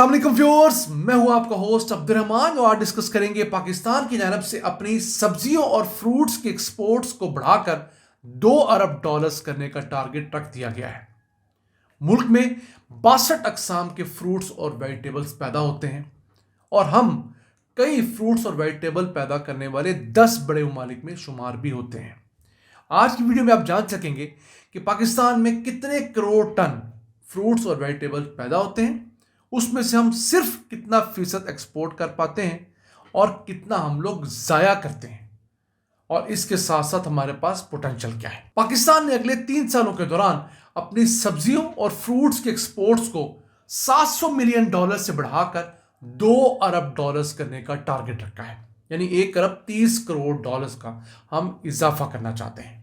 अस्सलाम वालेकुम व्यूअर्स, मैं हूं आपका होस्ट अब्दुर्रहमान और आज डिस्कस करेंगे पाकिस्तान की जानब से अपनी सब्जियों और फ्रूट्स के एक्सपोर्ट्स को बढ़ाकर 2 अरब डॉलर्स करने का टारगेट रख दिया गया है। मुल्क में 62 अकसाम के फ्रूट्स और वेजिटेबल्स पैदा होते हैं और हम कई फ्रूट्स और वेजिटेबल पैदा करने वाले 10 बड़े ममालिक में शुमार भी होते हैं। आज की वीडियो में आप जान सकेंगे कि पाकिस्तान में कितने करोड़ टन फ्रूट्स और वेजिटेबल्स पैदा होते हैं, उसमें से हम सिर्फ कितना फीसद एक्सपोर्ट कर पाते हैं और कितना हम लोग ज़ाया करते हैं, और इसके साथ साथ हमारे पास पोटेंशियल क्या है। पाकिस्तान ने अगले 3 सालों के दौरान अपनी सब्जियों और फ्रूट्स के एक्सपोर्ट्स को 700 मिलियन डॉलर से बढ़ाकर 2 अरब डॉलर्स करने का टारगेट रखा है, यानी 1 अरब 30 करोड़ डॉलर्स का हम इजाफा करना चाहते हैं।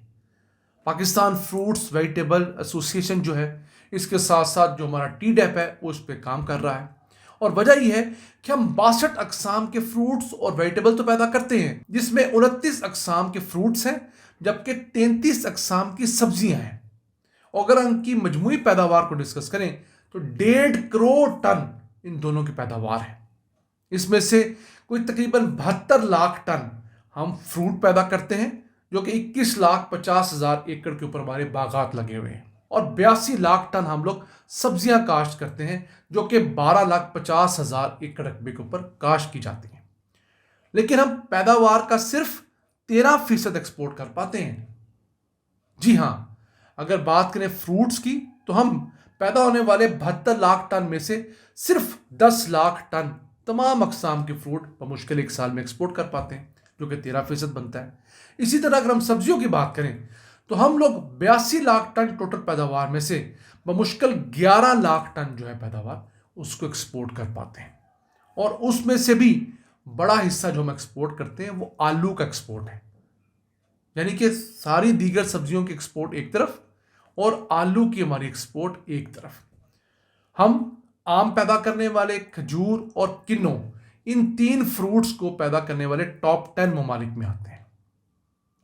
पाकिस्तान फ्रूट्स वेजिटेबल एसोसिएशन जो है, इसके साथ साथ जो हमारा TDEP है वो उस पर काम कर रहा है, और वजह यह है कि हम 62 अकसाम के फ्रूट्स और वेजिटेबल तो पैदा करते हैं, जिसमें 29 अकसाम के फ्रूट्स हैं जबकि 33 अकसाम की सब्जियां हैं। और अगर उनकी मजमूई पैदावार को डिस्कस करें तो 1.5 करोड़ टन इन दोनों की पैदावार है। इसमें से कोई तकरीबन 72 लाख टन हम फ्रूट पैदा करते हैं, जो कि 21,50,000 एकड़ के ऊपर हमारे बागात लगे हुए हैं, और 82 लाख टन हम लोग सब्जियां काश्त करते हैं, जो कि 12,50,000 एकड़ रकबे के ऊपर काश्त की जाती हैं। लेकिन हम पैदावार का सिर्फ 13% एक्सपोर्ट कर पाते हैं। जी हाँ, अगर बात करें फ्रूट्स की तो हम पैदा होने वाले 72 लाख टन में से सिर्फ 10 लाख टन तमाम अकसाम के फ्रूट बमुश्किल 1 साल में एक्सपोर्ट कर पाते हैं, जो कि 13% बनता है। इसी तरह अगर हम सब्जियों की बात करें तो हम लोग 82 लाख टन टोटल पैदावार में से बमुश्किल 11 लाख टन जो है पैदावार उसको एक्सपोर्ट कर पाते हैं, और उसमें से भी बड़ा हिस्सा जो हम एक्सपोर्ट करते हैं वो आलू का एक्सपोर्ट है। यानी कि सारी दीगर सब्जियों की एक्सपोर्ट एक तरफ और आलू की हमारी एक्सपोर्ट एक तरफ। हम आम पैदा करने वाले, खजूर और किन्नो, इन 3 फ्रूट्स को पैदा करने वाले टॉप 10 ममालिक में आते हैं।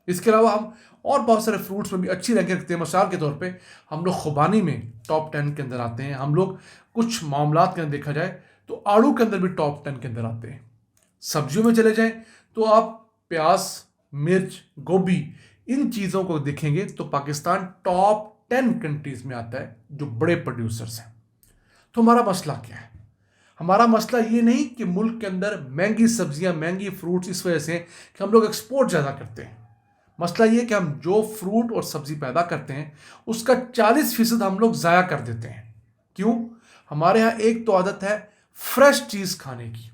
इसके अलावा हम और बहुत सारे फ्रूट्स में भी अच्छी रैंकिंग रखते हैं। मिसाल के तौर पे हम लोग खुबानी में टॉप 10 के अंदर आते हैं। हम लोग कुछ मामलात के अंदर देखा जाए तो आड़ू के अंदर भी टॉप 10 के अंदर आते हैं। सब्जियों में चले जाएं तो आप प्याज, मिर्च, गोभी, इन चीज़ों को देखेंगे तो पाकिस्तान टॉप 10 कंट्रीज में आता है जो बड़े प्रोड्यूसर्स हैं। तो हमारा मसला क्या है? हमारा मसला ये नहीं कि मुल्क के अंदर महंगी सब्जियां, महंगी फ्रूट्स इस वजह से कि हम लोग एक्सपोर्ट ज़्यादा करते हैं। मसला ये कि हम जो फ्रूट और सब्जी पैदा करते हैं उसका 40% हम लोग ज़ाया कर देते हैं। क्यों? हमारे यहाँ एक तो आदत है फ्रेश चीज़ खाने की,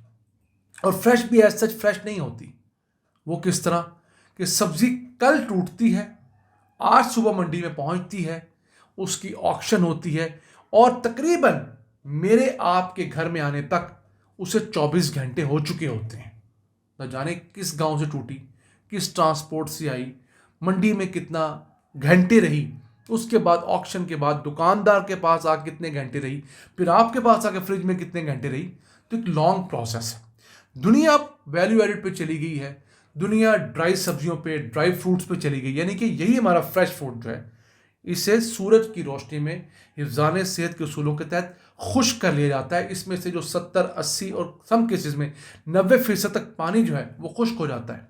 और फ्रेश भी एज सच फ्रेश नहीं होती। वो किस तरह कि सब्जी कल टूटती है, आज सुबह मंडी में पहुँचती है, उसकी ऑक्शन होती है, और तकरीबन मेरे आपके घर में आने तक उसे 24 घंटे हो चुके होते हैं। न जाने किस गांव से टूटी, किस ट्रांसपोर्ट से आई, मंडी में कितना घंटे रही, उसके बाद ऑक्शन के बाद दुकानदार के पास आके कितने घंटे रही, फिर आपके पास आके फ्रिज में कितने घंटे रही। तो एक लॉन्ग प्रोसेस है। दुनिया वैल्यू एडिड पे चली गई है, दुनिया ड्राई सब्जियों पे, ड्राई फ्रूट्स पे चली गई। यानी कि यही हमारा फ्रेश फूड जो है, इसे सूरज की रोशनी में हिफ्ज़ाने सेहत के उसूलों के तहत खुश्क कर लिया जाता है। इसमें से जो 70, 80 और सम केसेस में 90% तक पानी जो है वो खुश्क हो जाता है।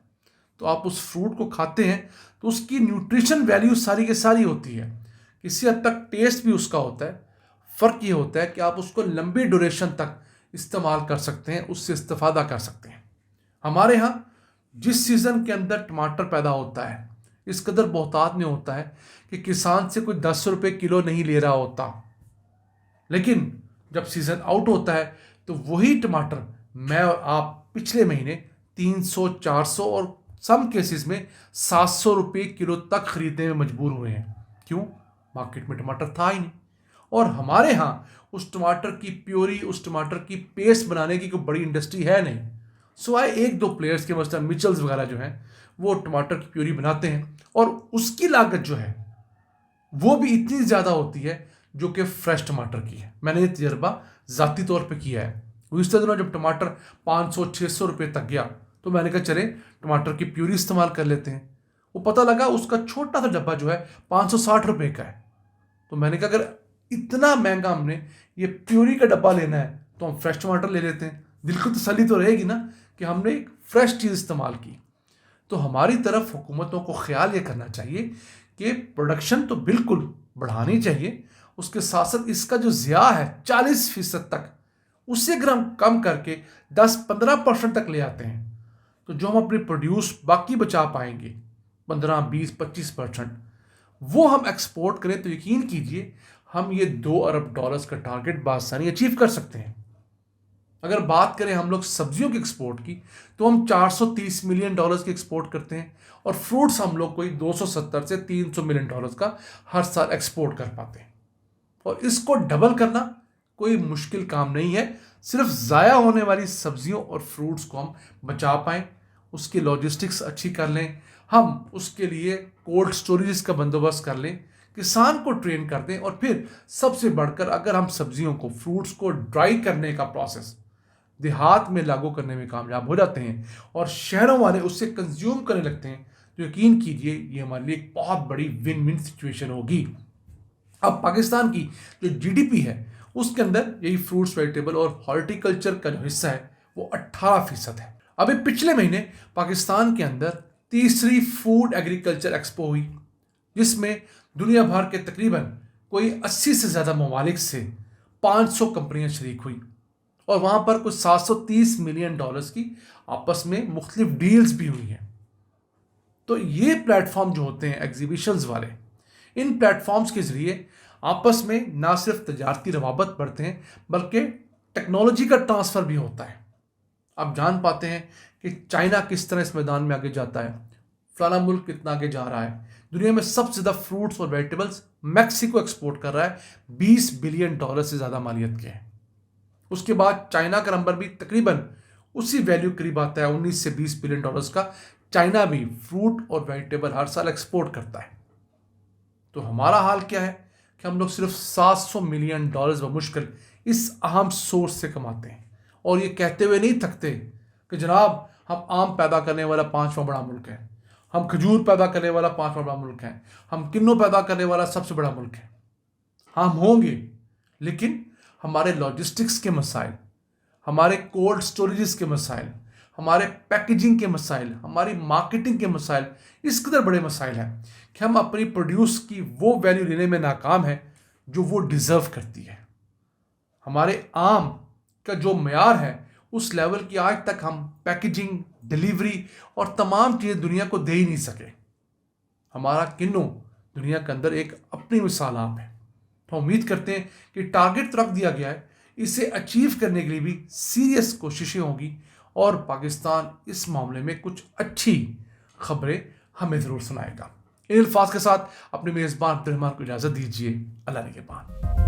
तो आप उस फ्रूट को खाते हैं तो उसकी न्यूट्रिशन वैल्यू सारी की सारी होती है, किसी हद तक टेस्ट भी उसका होता है। फ़र्क ये होता है कि आप उसको लंबी ड्यूरेशन तक इस्तेमाल कर सकते हैं, उससे इस्तेफादा कर सकते हैं। हमारे यहाँ जिस सीज़न के अंदर टमाटर पैदा होता है इस कदर बहुतात में होता है कि किसान से कोई 10 रुपये किलो नहीं ले रहा होता, लेकिन जब सीज़न आउट होता है तो वही टमाटर मैं और आप पिछले महीने 300, 400 और सम केसेस में 700 रुपये किलो तक खरीदने में मजबूर हुए हैं। क्यों? मार्केट में टमाटर था ही नहीं, और हमारे यहाँ उस टमाटर की प्योरी, उस टमाटर की पेस्ट बनाने की कोई बड़ी इंडस्ट्री है नहीं। सिवाय 1-2 प्लेयर्स के, मसलन मिचल्स वगैरह जो हैं, वो टमाटर की प्योरी बनाते हैं, और उसकी लागत जो है वो भी इतनी ज़्यादा होती है जो कि फ्रेश टमाटर की है। मैंने ये तजर्बा ज़ाती तौर पे किया है। उस दिनों जब टमाटर 500-600 रुपये तक गया तो मैंने कहा चले टमाटर की प्यूरी इस्तेमाल कर लेते हैं। वो पता लगा उसका छोटा सा डब्बा जो है 560 रुपये का है। तो मैंने कहा अगर इतना महंगा हमने ये प्यूरी का डब्बा लेना है तो हम फ्रेश टमाटर ले लेते हैं, दिल को तसल्ली तो रहेगी ना कि हमने एक फ्रेश चीज़ इस्तेमाल की। तो हमारी तरफ हुकूमतों को ख्याल ये करना चाहिए कि प्रोडक्शन तो बिल्कुल बढ़ानी चाहिए, उसके साथ साथ इसका जो ज़िया है 40% तक, उससे अगर हम कम करके 10-15% तक ले आते हैं तो जो हम अपनी प्रोड्यूस बाकी बचा पाएंगे 15-20-25%, वो हम एक्सपोर्ट करें तो यकीन कीजिए हम ये $2 अरब का टारगेट बासानी अचीव कर सकते हैं। अगर बात करें हम लोग सब्जियों की एक्सपोर्ट की तो हम $430 मिलियन की एक्सपोर्ट करते हैं, और फ्रूट्स हम लोग कोई 270 से $300 मिलियन का हर साल एक्सपोर्ट कर पाते हैं। और इसको डबल करना कोई मुश्किल काम नहीं है, सिर्फ ज़ाया होने वाली सब्जियों और फ्रूट्स को हम बचा पाएँ, उसकी लॉजिस्टिक्स अच्छी कर लें, हम उसके लिए कोल्ड स्टोरेज का बंदोबस्त कर लें, किसान को ट्रेन कर दें, और फिर सबसे बढ़कर अगर हम सब्जियों को, फ्रूट्स को ड्राई करने का प्रोसेस देहात में लागू करने में कामयाब हो जाते हैं और शहरों वाले उससे कंज्यूम करने लगते हैं, तो यकीन कीजिए ये हमारे लिए एक बहुत बड़ी विन विन सिचुएशन होगी। अब पाकिस्तान की जो जीडीपी है उसके अंदर यही फ्रूट्स, वेजिटेबल और हॉर्टिकल्चर का जो हिस्सा है वो 18% है। अभी पिछले महीने पाकिस्तान के अंदर तीसरी फूड एग्रीकल्चर एक्सपो हुई, जिसमें दुनिया भर के तकरीबन कोई 80 से ज़्यादा ममालिक से 500 कंपनियां शरीक हुई, और वहाँ पर कुछ $730 मिलियन की आपस में मुख्तलिफ डील्स भी हुई हैं। तो ये प्लेटफॉर्म जो होते हैं एग्जीबिशंस वाले, इन प्लेटफॉर्म्स के ज़रिए आपस में ना सिर्फ तजारती रवाबत बढ़ते हैं बल्कि टेक्नोलॉजी का ट्रांसफ़र भी होता है। आप जान पाते हैं कि चाइना किस तरह इस मैदान में आगे जाता है, फलाना मुल्क कितना आगे जा रहा है। दुनिया में सबसे ज़्यादा फ्रूट्स और वेजिटेबल्स मैक्सिको एक्सपोर्ट कर रहा है, $20 बिलियन से ज़्यादा मालियत के हैं। उसके बाद चाइना का नंबर भी तकरीबन उसी वैल्यू करीब आता है, 19 से 20 बिलियन डॉलर्स का। चाइना भी फ्रूट और वेजिटेबल हर साल एक्सपोर्ट करता है। तो हमारा हाल क्या है कि हम लोग सिर्फ $700 मिलियन बमुश्किल इस अहम सोर्स से कमाते हैं, और ये कहते हुए नहीं थकते कि जनाब हम आम पैदा करने वाला 5वां बड़ा मुल्क है, हम खजूर पैदा करने वाला 5वां बड़ा मुल्क है, हम किन्नू पैदा करने वाला सबसे बड़ा मुल्क है। हम होंगे, लेकिन हमारे लॉजिस्टिक्स के मसाइल, हमारे कोल्ड स्टोरेजेस के मसाइल, हमारे पैकेजिंग के मसाइल, हमारी मार्केटिंग के मसाइल इस कदर बड़े मसाइल हैं कि हम अपनी प्रोड्यूस की वो वैल्यू लेने में नाकाम है जो वो डिज़र्व करती है। हमारे आम का जो मयार है उस लेवल की आज तक हम पैकेजिंग, डिलीवरी और तमाम चीज़ें दुनिया को दे ही नहीं सके। हमारा किन्नू दुनिया के अंदर एक अपनी मिसाल आप है। तो उम्मीद करते हैं कि टारगेट तो रख दिया गया है, इसे अचीव करने के लिए भी सीरियस कोशिशें होंगी, और पाकिस्तान इस मामले में कुछ अच्छी खबरें हमें ज़रूर सुनाएगा। इन अल्फाज के साथ अपने मेज़बान अब्दुर्रहमान को इजाज़त दीजिए। अल्लाह निगहबान।